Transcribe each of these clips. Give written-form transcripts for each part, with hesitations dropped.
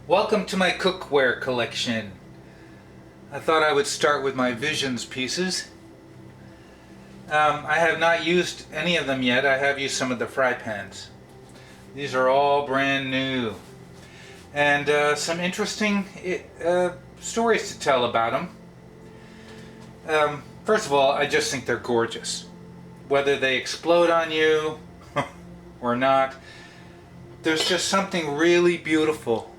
Welcome to my cookware collection. I thought I would start with my Visions pieces. I have not used any of them yet. I have used some of the fry pans. These are all brand new. And some interesting stories to tell about them. First of all, I just think they're gorgeous. Whether they explode on you or not, there's just something really beautiful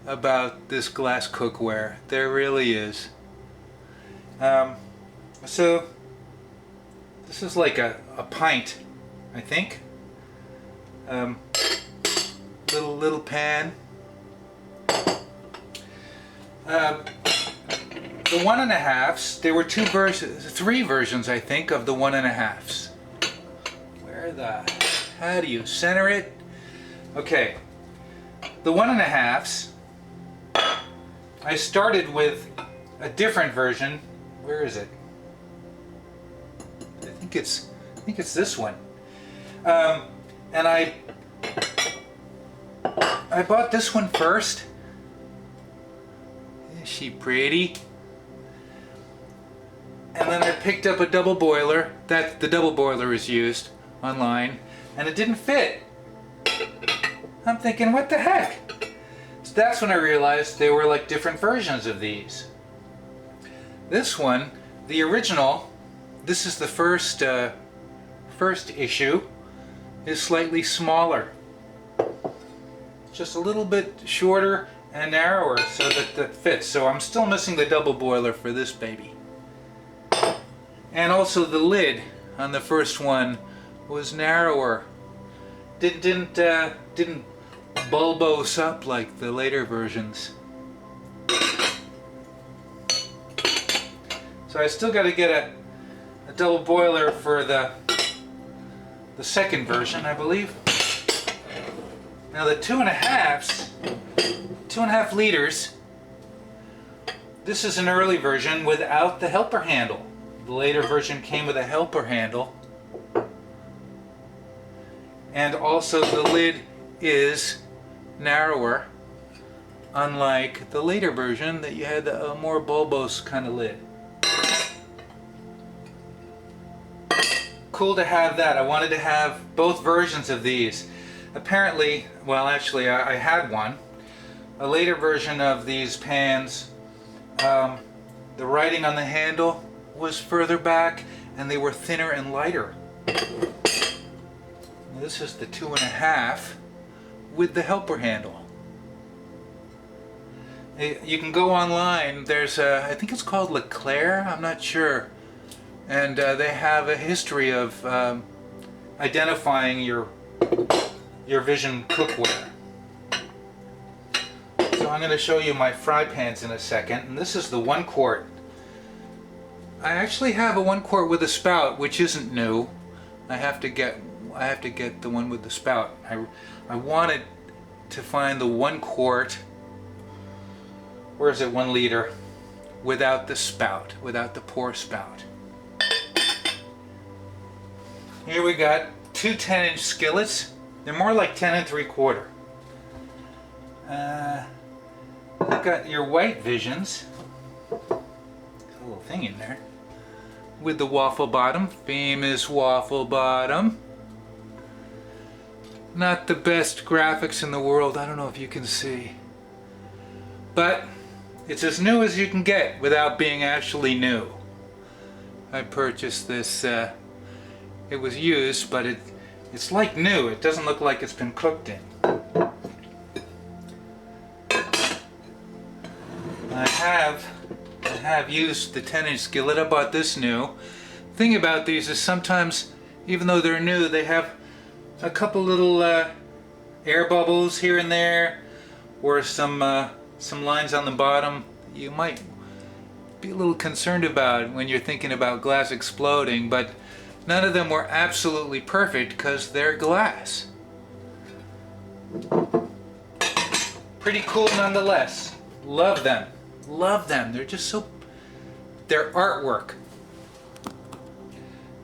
about this glass cookware. There really is. So this is like a pint, I think. Little pan. The 1.5s. There were three versions, I think, of the 1.5s. How do you center it? Okay, the 1.5s. I started with a different version. Where is it? I think it's this one. And I bought this one first. Is she pretty? And then I picked up a double boiler. The double boiler is used online, and it didn't fit. I'm thinking, what the heck? So that's when I realized there were like different versions of these. This one, the original, this is the first issue, is slightly smaller. Just a little bit shorter and narrower so that fits. So I'm still missing the double boiler for this baby. And also the lid on the first one was narrower. Didn't bulbose up like the later versions. So I still got to get a double boiler for the second version, I believe. Now the 2.5 liters. This is an early version without the helper handle. The later version came with a helper handle. And also the lid is narrower, unlike the later version that you had a more bulbous kind of lid. Cool to have that. I wanted to have both versions of these. Apparently, well actually I had one. A later version of these pans, the writing on the handle was further back and they were thinner and lighter. This is the 2.5 with the helper handle. You can go online. There's I think it's called Leclerc, I'm not sure. And they have a history of identifying your Vision cookware. So I'm going to show you my fry pans in a second. And this is the 1 quart. I actually have a 1 quart with a spout, which isn't new. I have to get the one with the spout. I wanted to find the 1 quart, where is it, 1 liter, without the spout, without the pour spout. Here we got 2 10-inch skillets. They're more like 10 3/4. You've got your white Visions. There's a little thing in there. With the waffle bottom, famous waffle bottom. Not the best graphics in the world, I don't know if you can see. But it's as new as you can get without being actually new. I purchased this, it was used, but it's like new. It doesn't look like it's been cooked in. I have used the 10-inch skillet. I bought this new. The thing about these is sometimes, even though they're new, they have a couple little air bubbles here and there, or some lines on the bottom you might be a little concerned about when you're thinking about glass exploding, but none of them were absolutely perfect because they're glass. Pretty cool nonetheless. Love them. Love them. They're just so... they're artwork.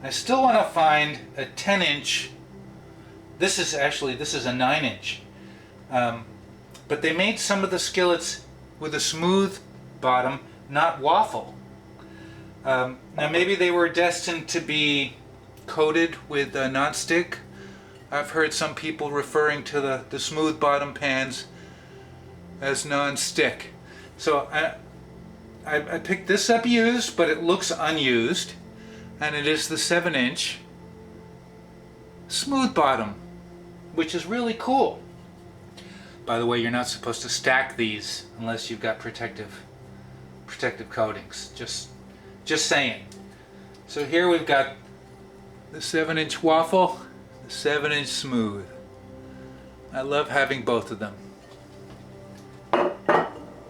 I still want to find a 10-inch. This is a 9-inch but they made some of the skillets with a smooth bottom, not waffle. Now maybe they were destined to be coated with non-stick. I've heard some people referring to the smooth bottom pans as non-stick. So I picked this up used, but it looks unused, and it is the 7-inch smooth bottom, which is really cool. By the way, you're not supposed to stack these unless you've got protective coatings. Just saying. So here we've got the 7-inch waffle, the 7-inch smooth. I love having both of them.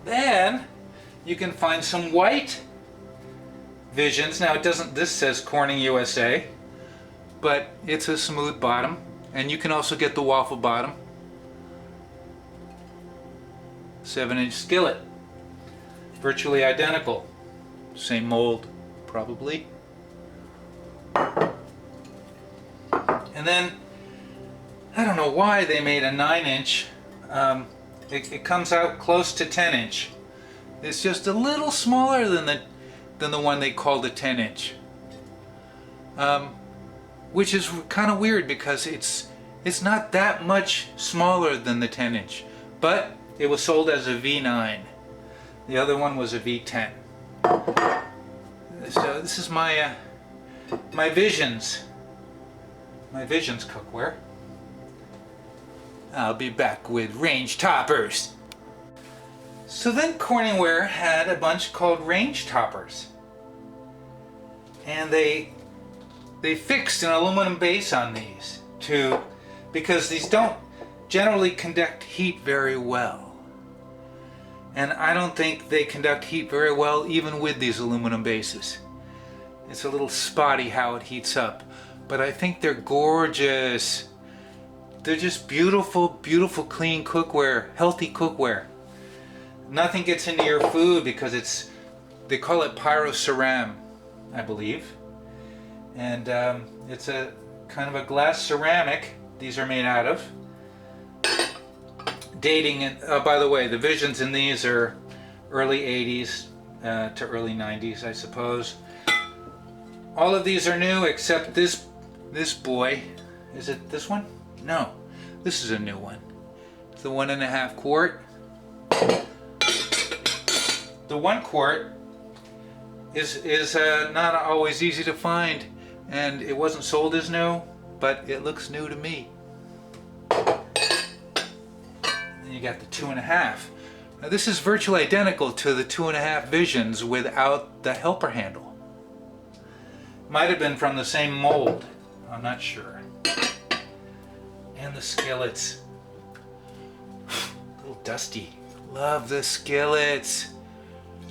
Then you can find some white Visions. Now it doesn't, this says Corning USA, but it's a smooth bottom, and you can also get the waffle bottom. 7-inch skillet. Virtually identical. Same mold, probably. And then, I don't know why they made a 9-inch. It comes out close to 10-inch. It's just a little smaller than the one they called a 10-inch. Which is kind of weird because it's not that much smaller than the 10-inch. But it was sold as a V9. The other one was a V10. So this is my Visions. My Visions cookware. I'll be back with range toppers. So then Corningware had a bunch called range toppers. And they fixed an aluminum base on these because these don't generally conduct heat very well. And I don't think they conduct heat very well even with these aluminum bases. It's a little spotty how it heats up, but I think they're gorgeous. They're just beautiful, beautiful, clean cookware, healthy cookware. Nothing gets into your food because they call it pyroceram, I believe. And it's a kind of a glass ceramic these are made out of. Dating, by the way, the Visions in these are early 80s to early 90s, I suppose. All of these are new except this boy. Is it this one? No, this is a new one. It's the 1.5 quart. The 1 quart is not always easy to find, and it wasn't sold as new, but it looks new to me. Then you got the 2.5. Now this is virtually identical to the 2.5 Visions without the helper handle. Might have been from the same mold, I'm not sure. And the skillets. A little dusty. Love the skillets.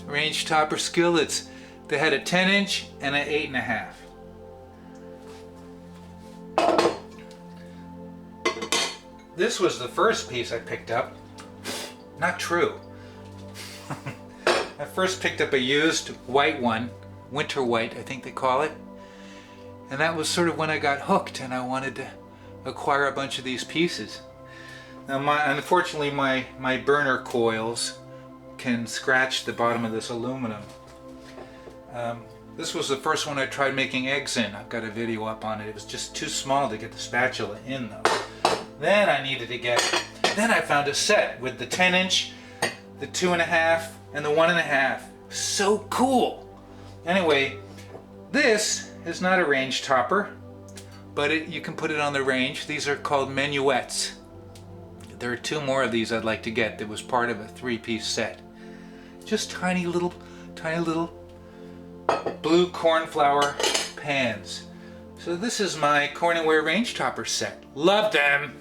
Range topper skillets. They had a 10-inch and an 8.5. This was the first piece I picked up. Not true. I first picked up a used white one, winter white I think they call it. And that was sort of when I got hooked and I wanted to acquire a bunch of these pieces. Now unfortunately my burner coils can scratch the bottom of this aluminum. This was the first one I tried making eggs in. I've got a video up on it. It was just too small to get the spatula in though. Then I found a set with the 10-inch, the 2.5, and the 1.5. So cool! Anyway, this is not a range topper, but you can put it on the range. These are called minuets. There are 2 more of these I'd like to get. That was part of a 3-piece set. Just tiny little blue cornflower pans. So this is my Corningware range topper set. Love them!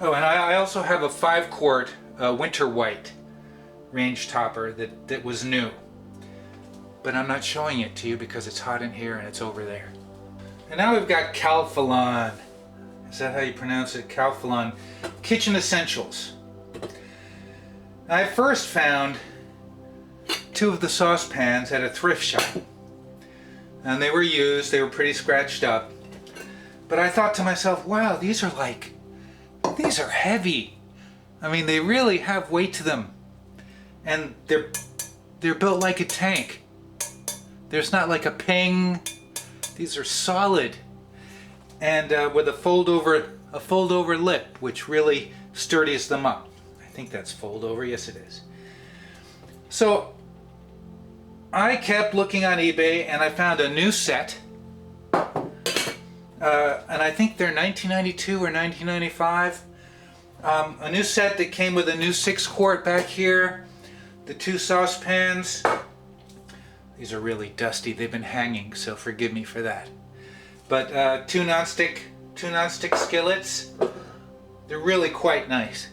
Oh, and I also have a 5 quart winter white range topper that was new. But I'm not showing it to you because it's hot in here and it's over there. And now we've got Calphalon. Is that how you pronounce it? Calphalon Kitchen Essentials. I first found 2 of the saucepans at a thrift shop. And they were used, they were pretty scratched up. But I thought to myself, wow, these are heavy. I mean, they really have weight to them, and they're built like a tank. There's not like a ping. These are solid, and with a fold over lip, which really sturdies them up. I think that's fold over. Yes, it is. So I kept looking on eBay, and I found a new set. And I think they're 1992 or 1995. A new set that came with a new 6-quart back here, the 2 saucepans. These are really dusty. They've been hanging, so forgive me for that. But 2 nonstick skillets. They're really quite nice.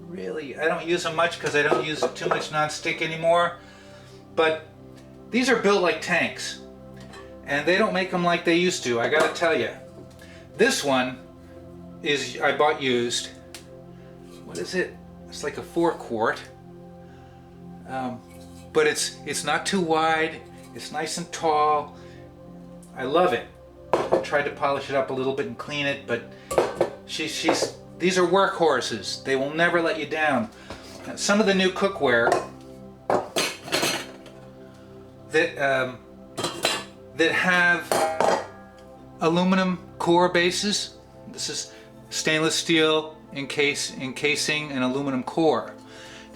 Really, I don't use them much because I don't use too much nonstick anymore. But these are built like tanks, and they don't make them like they used to. I gotta tell you. This one is, I bought used. What is it? It's like a 4-quart. But it's not too wide. It's nice and tall. I love it. I tried to polish it up a little bit and clean it, but these are workhorses. They will never let you down. Some of the new cookware that have aluminum core bases. This is stainless steel encasing an aluminum core.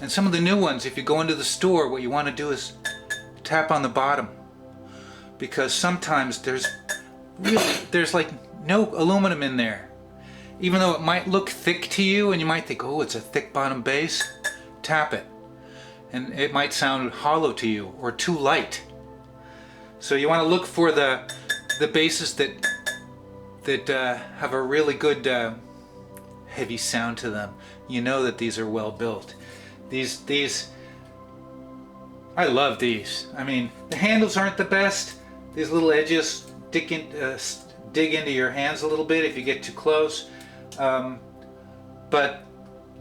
And some of the new ones, if you go into the store, what you want to do is tap on the bottom, because sometimes there's like no aluminum in there. Even though it might look thick to you and you might think, oh, it's a thick bottom base, tap it. And it might sound hollow to you or too light. So you want to look for the bases that have a really good heavy sound to them. You know that these are well built. These I love these. I mean, the handles aren't the best. These little edges dig into your hands a little bit if you get too close. But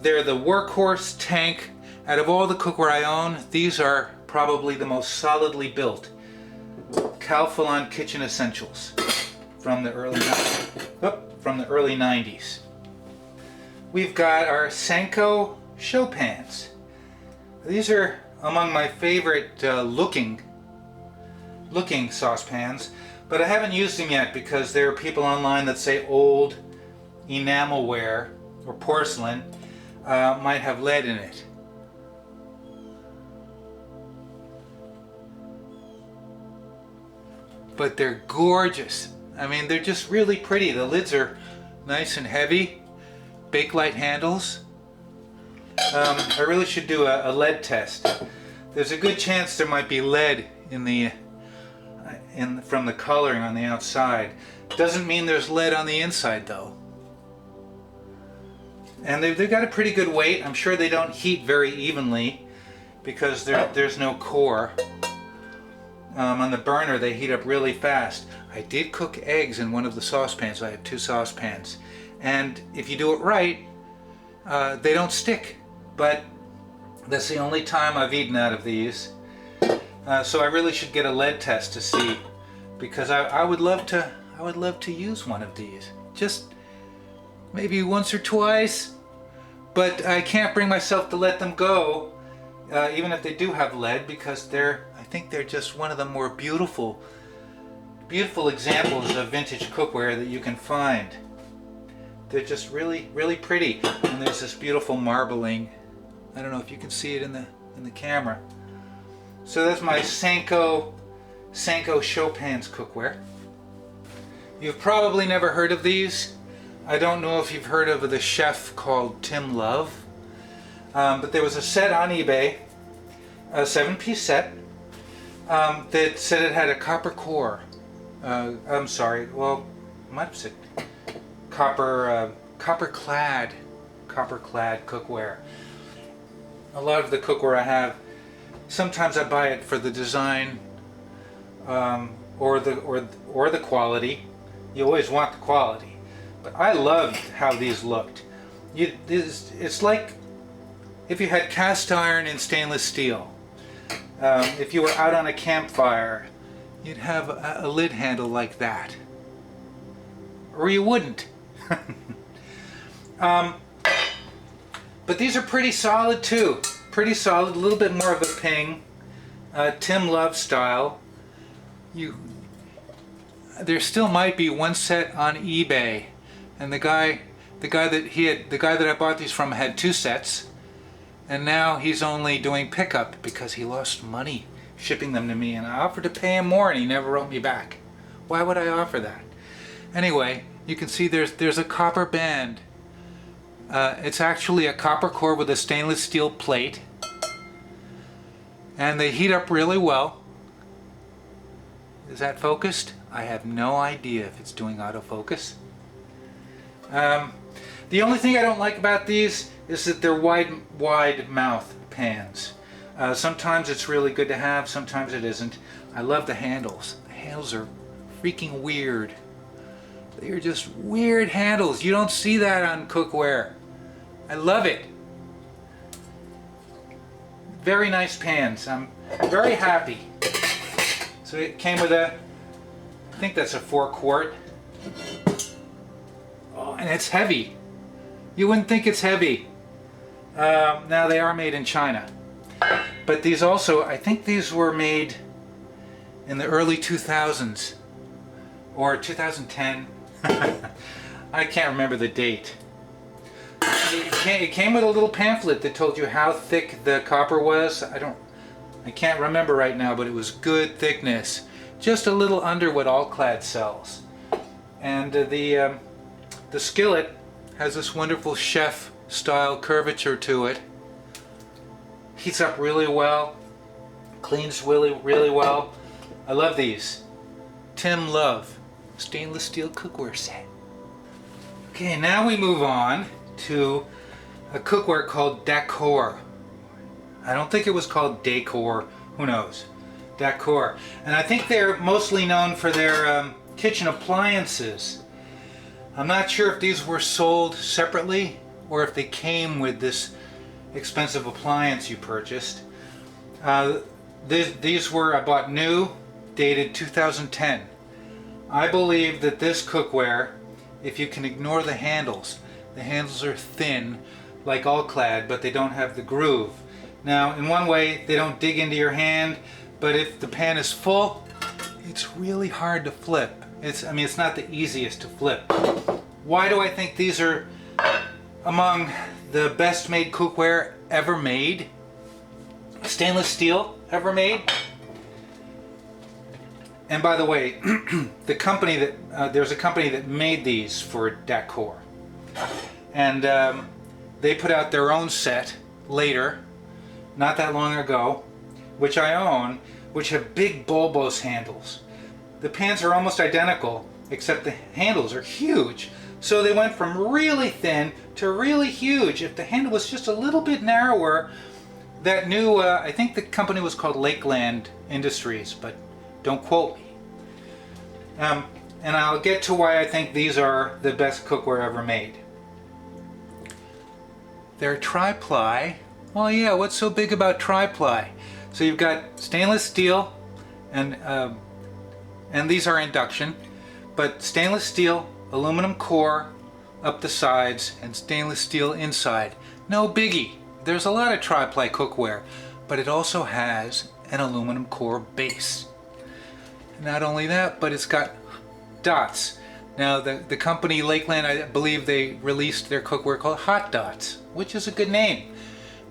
they're the workhorse tank. Out of all the cookware I own, these are probably the most solidly built. Calphalon Kitchen Essentials from the early 90s. We've got our Sanko show pans. These are among my favorite looking saucepans, but I haven't used them yet because there are people online that say old enamelware or porcelain might have lead in it. But they're gorgeous. I mean, they're just really pretty. The lids are nice and heavy. Bakelite handles. I really should do a lead test. There's a good chance there might be lead from the coloring on the outside. Doesn't mean there's lead on the inside though. And they've got a pretty good weight. I'm sure they don't heat very evenly because there's no core. On the burner they heat up really fast. I did cook eggs in one of the saucepans. I have 2 saucepans. And if you do it right, they don't stick. But that's the only time I've eaten out of these. So I really should get a lead test to see, because I would love to use one of these. Just maybe once or twice. But I can't bring myself to let them go, even if they do have lead, because I think they're just one of the more beautiful examples of vintage cookware that you can find. They're just really, really pretty. And there's this beautiful marbling. I don't know if you can see it in the camera. So that's my Sanko show pans cookware. You've probably never heard of these. I don't know if you've heard of the chef called Tim Love. But there was a set on eBay, a 7-piece set, that said it had a copper core. I'm sorry, well, I might have said copper clad cookware. A lot of the cookware I have, sometimes I buy it for the design, or the quality. You always want the quality, but I loved how these looked. It's like if you had cast iron and stainless steel. If you were out on a campfire, you'd have a lid handle like that, or you wouldn't. But these are pretty solid too. Pretty solid, a little bit more of a ping. Tim Love style. There still might be one set on eBay, and the guy that I bought these from had 2 sets, and now he's only doing pickup because he lost money shipping them to me, and I offered to pay him more and he never wrote me back. Why would I offer that? Anyway, you can see there's a copper band. It's actually a copper core with a stainless steel plate, and they heat up really well. Is that focused? I have no idea if it's doing autofocus. The only thing I don't like about these is that they're wide mouth pans. Sometimes it's really good to have, sometimes it isn't. I love the handles. The handles are freaking weird. They are just weird handles. You don't see that on cookware. I love it. Very nice pans. I'm very happy. So it came with I think that's a 4-quart. Oh, and it's heavy. You wouldn't think it's heavy. Now they are made in China. But these also, I think these were made in the early 2000s or 2010. I can't remember the date. It came with a little pamphlet that told you how thick the copper was. I can't remember right now, but it was good thickness. Just a little under what All-Clad sells. And the skillet has this wonderful chef style curvature to it. Heats up really well, cleans really well. I love these. Tim Love stainless steel cookware set. Okay, now we move on to a cookware called Decor. I don't think it was called Decor, who knows. Decor. And I think they're mostly known for their kitchen appliances. I'm not sure if these were sold separately or if they came with this expensive appliance you purchased. These were, I bought new, dated 2010. I believe that this cookware, if you can ignore the handles are thin like All-Clad, but they don't have the groove. Now, in one way, they don't dig into your hand, but if the pan is full, it's really hard to flip. It's not the easiest to flip. Why do I think these are among the best made cookware ever made? Stainless steel ever made? And by the way, the company that there's a company that made these for Decor, and they put out their own set later, not that long ago, which I own, which have big bulbous handles. The pans are almost identical, except the handles are huge. So they went from really thin to really huge. If the handle was just a little bit narrower, that new, I think the company was called Lakeland Industries, but don't quote me. And I'll get to why I think these are the best cookware ever made. They're tri-ply. Well, yeah, what's so big about tri-ply? So you've got stainless steel, and these are induction, but stainless steel, aluminum core up the sides, and stainless steel inside. No biggie. There's a lot of tri-ply cookware, but it also has an aluminum core base. Not only that, but it's got dots. Now the company Lakeland, I believe they released their cookware called Hot Dots, which is a good name.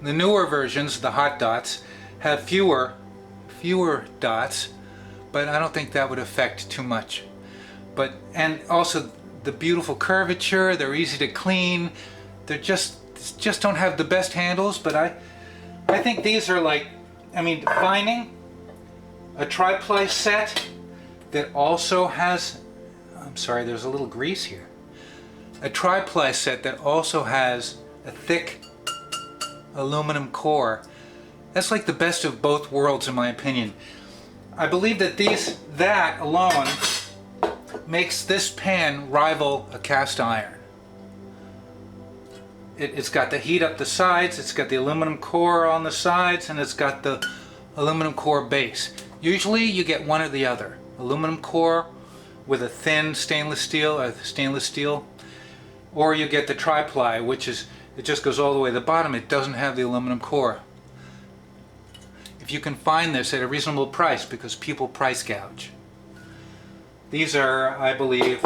The newer versions, the Hot Dots, have fewer dots, but I don't think that would affect too much. And also the beautiful curvature, they're easy to clean. They're just don't have the best handles, but I think these are like, finding a tri-ply set that also has, I'm sorry, there's a little grease here. A tri-ply set that also has a thick aluminum core. That's like the best of both worlds in my opinion. I believe that that alone makes this pan rival a cast iron. It's got the heat up the sides, it's got the aluminum core on the sides, and it's got the aluminum core base. Usually you get one or the other. Aluminum core with a thin stainless steel, or you get the tri-ply, which is It just goes all the way to the bottom. It doesn't have the aluminum core. If you can find this at a reasonable price, because people price gouge. These are, I believe,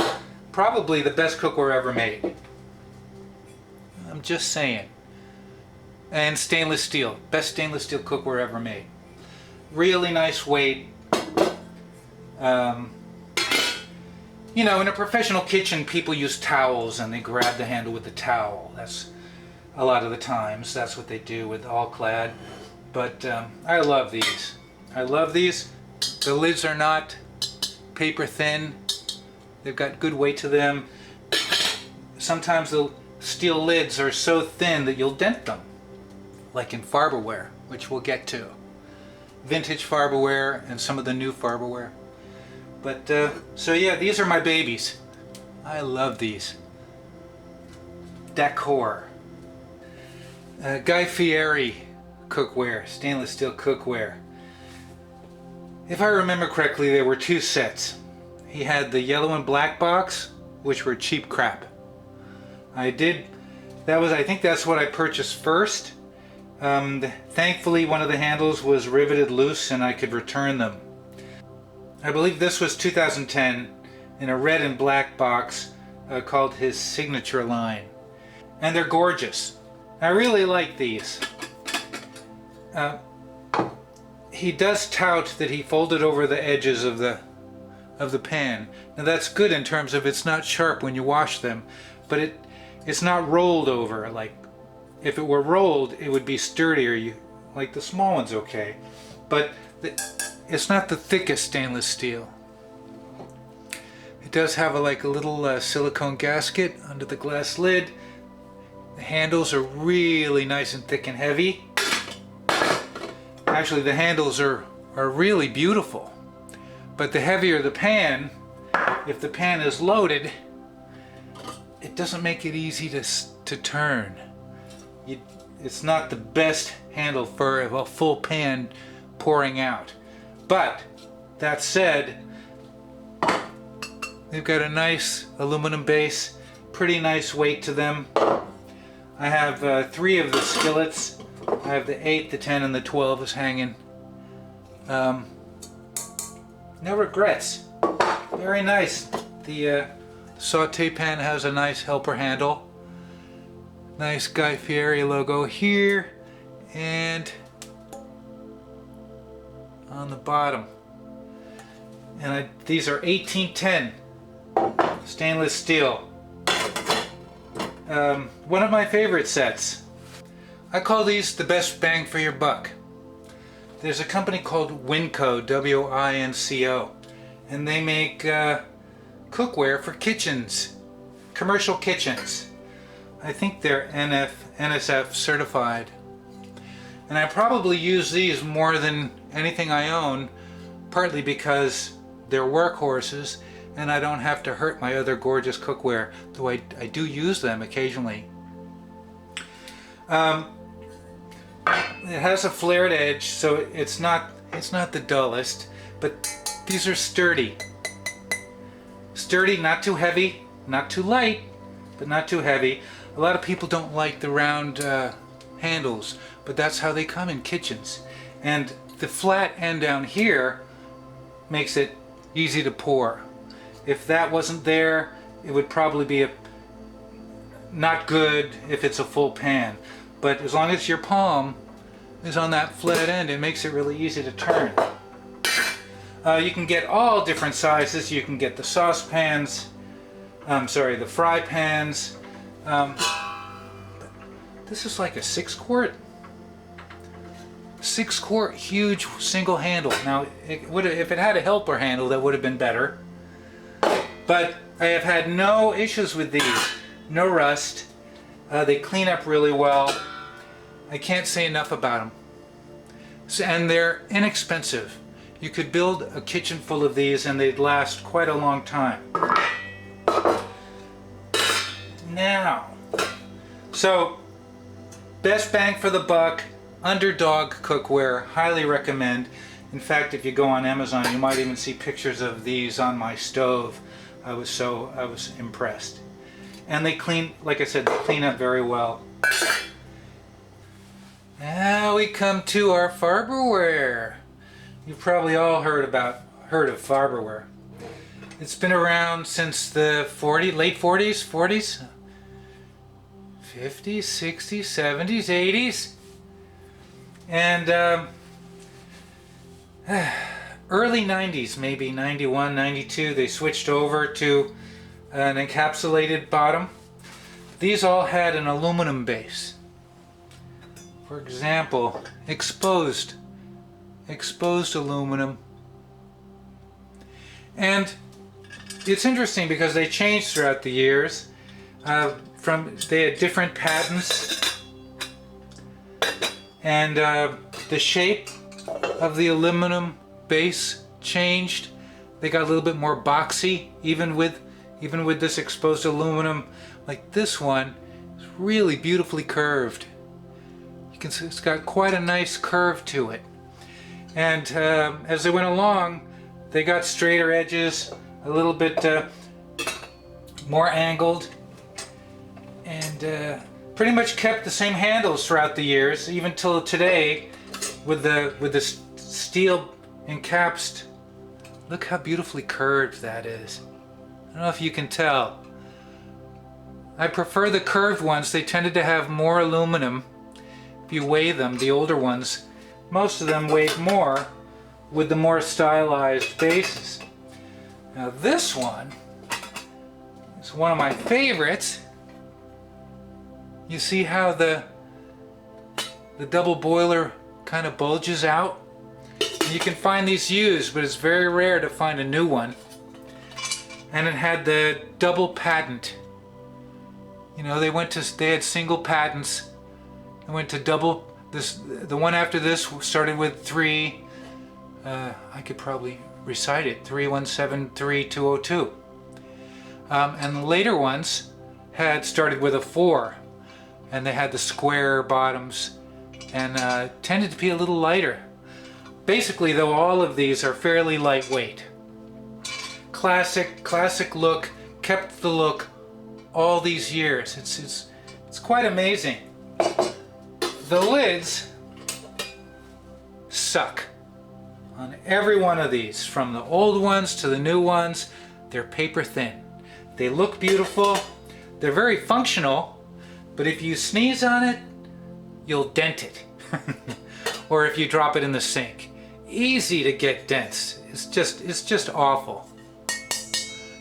probably the best cookware ever made. I'm just saying. And stainless steel. Best stainless steel cookware ever made. Really nice weight. You know, in a professional kitchen, people use towels and they grab the handle with the towel. That's a lot of the times. That's what they do with all-clad. But I love these. I love these. The lids are not paper thin. They've got good weight to them. Sometimes the steel lids are so thin that you'll dent them, like in Farberware, which we'll get to. Vintage Farberware and some of the new Farberware. But so yeah, these are my babies. I love these. Decor. Guy Fieri cookware, stainless steel cookware. If I remember correctly, there were two sets. He had the yellow and black box, which were cheap crap. I think that's what I purchased first. Thankfully, one of the handles was riveted loose and I could return them. I believe this was 2010 in a red and black box called his signature line. And they're gorgeous. I really like these. He does tout that he folded over the edges of the pan. Now that's good in terms of it's not sharp when you wash them, but it's not rolled over. Like if it were rolled, it would be sturdier. Like the small one's okay, but it's not the thickest stainless steel. It does have a little silicone gasket under the glass lid. The handles are really nice and thick and heavy. Actually, the handles are really beautiful. But the heavier the pan, if the pan is loaded, it doesn't make it easy to turn. It's not the best handle for a full pan pouring out. But that said, they've got a nice aluminum base, pretty nice weight to them. I have 3 of the skillets. I have the 8, the 10, and the 12 is hanging. No regrets. Very nice. The saute pan has a nice helper handle. Nice Guy Fieri logo here and on the bottom. And these are 1810 stainless steel. One of my favorite sets. I call these the best bang for your buck. There's a company called Winco, W-I-N-C-O, and they make cookware for kitchens, commercial kitchens. I think they're NSF certified. And I probably use these more than anything I own, partly because they're workhorses and I don't have to hurt my other gorgeous cookware, though I do use them occasionally. It has a flared edge, so it's not the dullest, but these are sturdy. Sturdy, not too heavy, not too light, but not too heavy. A lot of people don't like the round handles, but that's how they come in kitchens. And the flat end down here makes it easy to pour. If that wasn't there, it would probably be not good if it's a full pan. But as long as your palm is on that flat end, it makes it really easy to turn. You can get all different sizes. You can get the saucepans, the fry pans. This is like a 6-quart. 6-quart huge single handle. Now, if it had a helper handle, that would have been better. But I have had no issues with these. No rust. They clean up really well. I can't say enough about them. And they're inexpensive. You could build a kitchen full of these and they'd last quite a long time. Now, so best bang for the buck, underdog cookware, highly recommend. In fact, if you go on Amazon, you might even see pictures of these on my stove. I was impressed. and they clean, like I said, they clean up very well. Now we come to our Farberware. You've probably all heard of Farberware. It's been around since the late 40s, 40s, 50s, 60s, 70s, 80s, and early 90s, maybe 91, 92, they switched over to an encapsulated bottom. These all had an aluminum base. For example, exposed aluminum. And it's interesting because they changed throughout the years. They had different patents, and the shape of the aluminum base changed. They got a little bit more boxy, even with this exposed aluminum. Like this one is really beautifully curved. You can see it's got quite a nice curve to it. And as they went along, they got straighter edges, a little bit more angled, and pretty much kept the same handles throughout the years, even till today, with the steel encapsed. Look how beautifully curved that is. I don't know if you can tell. I prefer the curved ones. They tended to have more aluminum. If you weigh them, the older ones, most of them weighed more with the more stylized bases. Now this one is one of my favorites. You see how the double boiler kind of bulges out? And you can find these used, but it's very rare to find a new one. And it had the double patent. You know, they had single patents. They went to double. The one after this started with 3. I could probably recite it. 3173-202. And the later ones had started with a 4, and they had the square bottoms, and tended to be a little lighter. Basically, though, all of these are fairly lightweight. Classic look. Kept the look all these years. It's quite amazing. The lids suck on every one of these, from the old ones to the new ones. They're paper thin. They look beautiful. They're very functional, but if you sneeze on it, you'll dent it. Or if you drop it in the sink. Easy to get dents. It's just awful.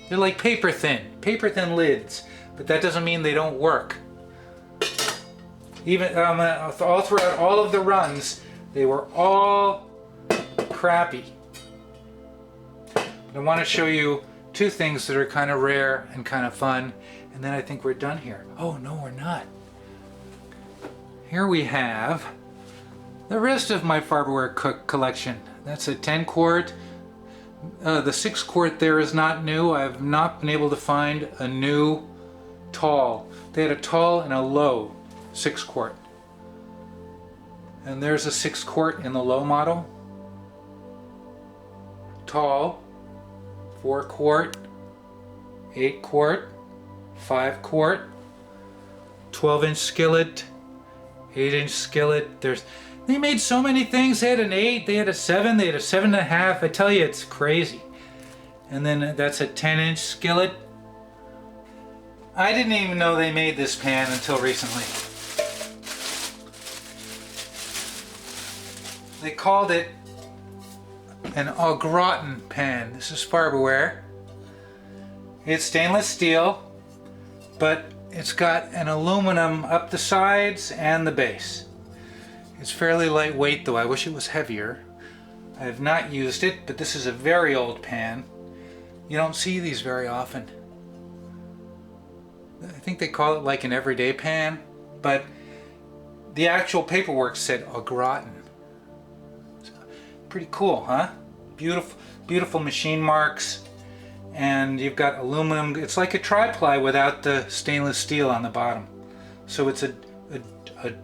They're like paper thin lids, but that doesn't mean they don't work. Even all throughout all of the runs, they were all crappy. But I want to show you 2 things that are kind of rare and kind of fun, and then I think we're done here. Oh no, we're not. Here we have the rest of my Farberware collection. That's a 10 quart. The 6 quart there is not new. I've not been able to find a new tall. They had a tall and a low 6 quart. And there's a 6 quart in the low model. Tall, 4 quart, 8 quart, 5 quart, 12-inch skillet, 8-inch skillet. They made so many things. They had an 8, they had a 7, they had a 7.5. I tell you, it's crazy. And then that's a 10-inch skillet. I didn't even know they made this pan until recently. They called it an au gratin pan. This is Farberware. It's stainless steel, but it's got an aluminum up the sides and the base. It's fairly lightweight, though. I wish it was heavier. I have not used it, but this is a very old pan. You don't see these very often. I think they call it like an everyday pan, but the actual paperwork said au gratin. Pretty cool, huh? Beautiful machine marks, and you've got aluminum. It's like a tri-ply without the stainless steel on the bottom. So it's a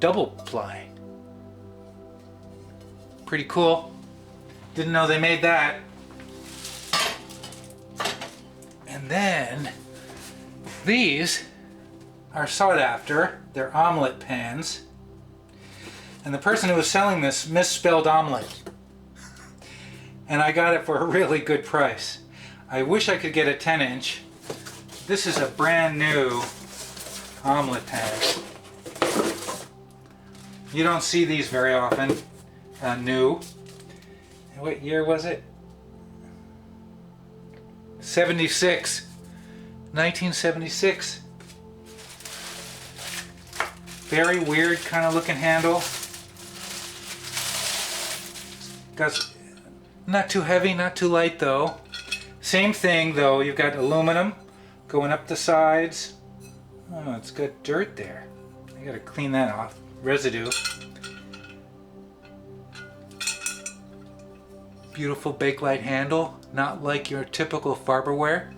double ply. Pretty cool. Didn't know they made that. And then these are sought after. They're omelet pans. And the person who was selling this misspelled omelet. And I got it for a really good price. I wish I could get a 10-inch. This is a brand new omelet pan. You don't see these very often. New. What year was it? 76. 1976. Very weird kind of looking handle. Got not too heavy, not too light though. Same thing though, you've got aluminum going up the sides. Oh, it's got dirt there. I gotta clean that off. Residue. Beautiful bakelite handle, not like your typical Farberware.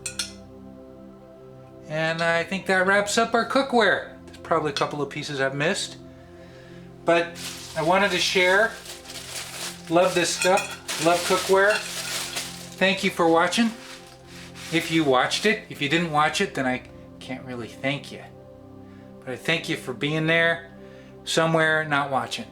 And I think that wraps up our cookware. There's probably a couple of pieces I've missed. But I wanted to share. Love this stuff. Love cookware. Thank you for watching. If you watched it. If you didn't watch it, then I can't really thank you. But I thank you for being there somewhere not watching.